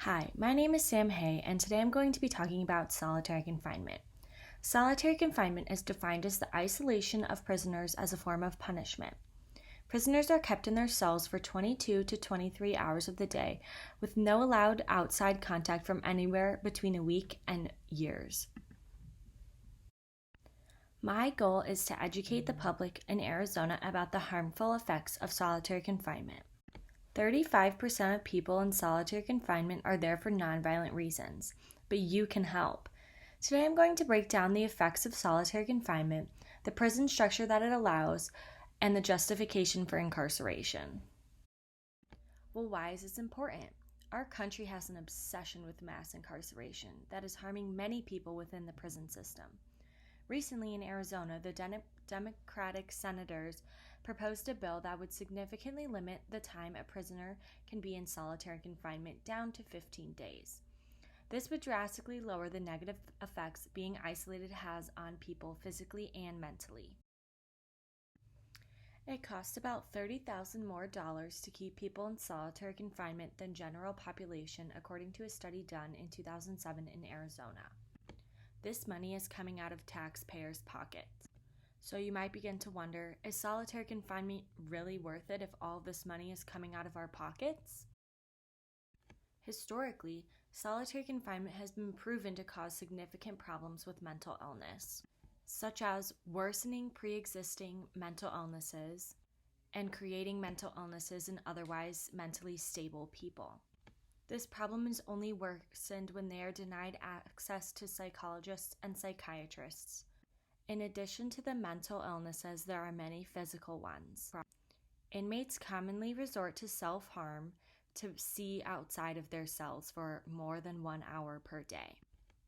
Hi, my name is Sam Hay, and today I'm going to be talking about solitary confinement. Solitary confinement is defined as the isolation of prisoners as a form of punishment. Prisoners are kept in their cells for 22 to 23 hours of the day, with no allowed outside contact from anywhere between a week and years. My goal is to educate the public in Arizona about the harmful effects of solitary confinement. 35% of people in solitary confinement are there for nonviolent reasons, but you can help. Today I'm going to break down the effects of solitary confinement, the prison structure that it allows, and the justification for incarceration. Well, why is this important? Our country has an obsession with mass incarceration that is harming many people within the prison system. Recently in Arizona, the Democratic senators proposed a bill that would significantly limit the time a prisoner can be in solitary confinement down to 15 days. This would drastically lower the negative effects being isolated has on people physically and mentally. It costs about $30,000 more to keep people in solitary confinement than general population, according to a study done in 2007 in Arizona. This money is coming out of taxpayers' pockets. So you might begin to wonder, is solitary confinement really worth it if all of this money is coming out of our pockets? Historically, solitary confinement has been proven to cause significant problems with mental illness, such as worsening pre-existing mental illnesses and creating mental illnesses in otherwise mentally stable people. This problem is only worsened when they are denied access to psychologists and psychiatrists. In addition to the mental illnesses, there are many physical ones. Inmates commonly resort to self-harm to see outside of their cells for more than 1 hour per day.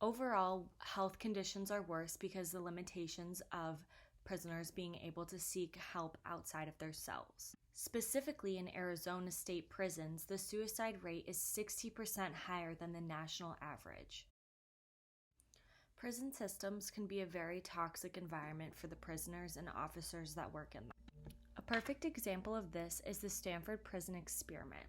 Overall, health conditions are worse because the limitations of prisoners being able to seek help outside of their cells. Specifically in Arizona state prisons, the suicide rate is 60% higher than the national average. Prison systems can be a very toxic environment for the prisoners and officers that work in them. A perfect example of this is the Stanford Prison Experiment.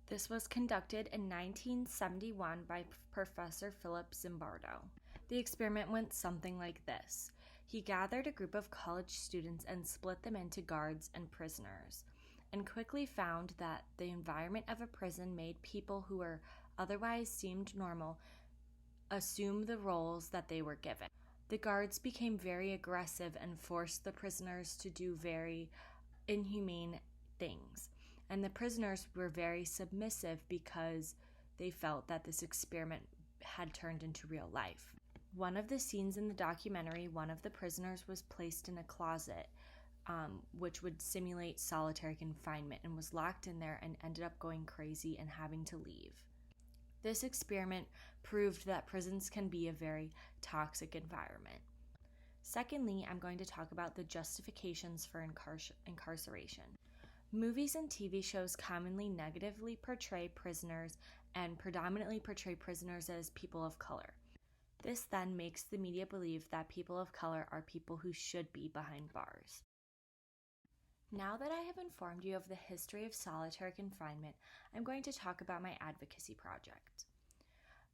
This was conducted in 1971 by Professor Philip Zimbardo. The experiment went something like this. He gathered a group of college students and split them into guards and prisoners, and quickly found that the environment of a prison made people who were otherwise seemed normal assume the roles that they were given. The guards became very aggressive and forced the prisoners to do very inhumane things. And the prisoners were very submissive because they felt that this experiment had turned into real life. One of the scenes in the documentary, one of the prisoners was placed in a closet, which would simulate solitary confinement, and was locked in there and ended up going crazy and having to leave. This experiment proved that prisons can be a very toxic environment. Secondly, I'm going to talk about the justifications for incarceration. Movies and TV shows commonly negatively portray prisoners and predominantly portray prisoners as people of color. This then makes the media believe that people of color are people who should be behind bars. Now that I have informed you of the history of solitary confinement, I'm going to talk about my advocacy project.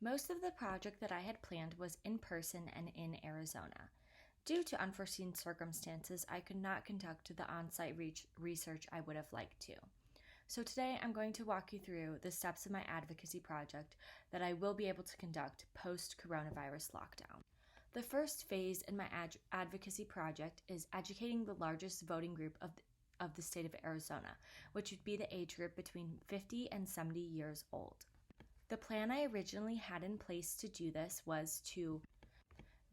Most of the project that I had planned was in person and in Arizona. Due to unforeseen circumstances, I could not conduct the on-site research I would have liked to. So today I'm going to walk you through the steps of my advocacy project that I will be able to conduct post-coronavirus lockdown. The first phase in my advocacy project is educating the largest voting group of the state of Arizona, which would be the age group between 50 and 70 years old. The plan I originally had in place to do this was to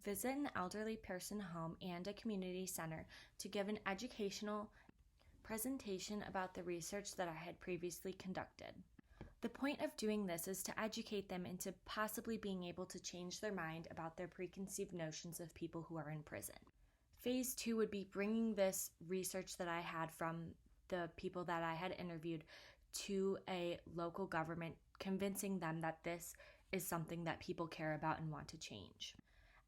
visit an elderly person home and a community center to give an educational presentation about the research that I had previously conducted. The point of doing this is to educate them into possibly being able to change their mind about their preconceived notions of people who are in prison. Phase 2 would be bringing this research that I had from the people that I had interviewed to a local government, convincing them that this is something that people care about and want to change.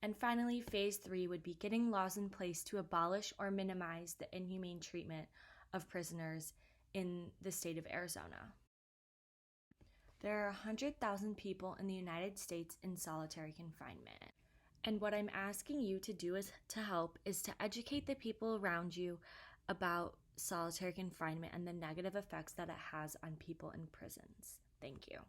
And finally, phase 3 would be getting laws in place to abolish or minimize the inhumane treatment of prisoners in the state of Arizona. There are 100,000 people in the United States in solitary confinement. And what I'm asking you to do is to help is to educate the people around you about solitary confinement and the negative effects that it has on people in prisons. Thank you.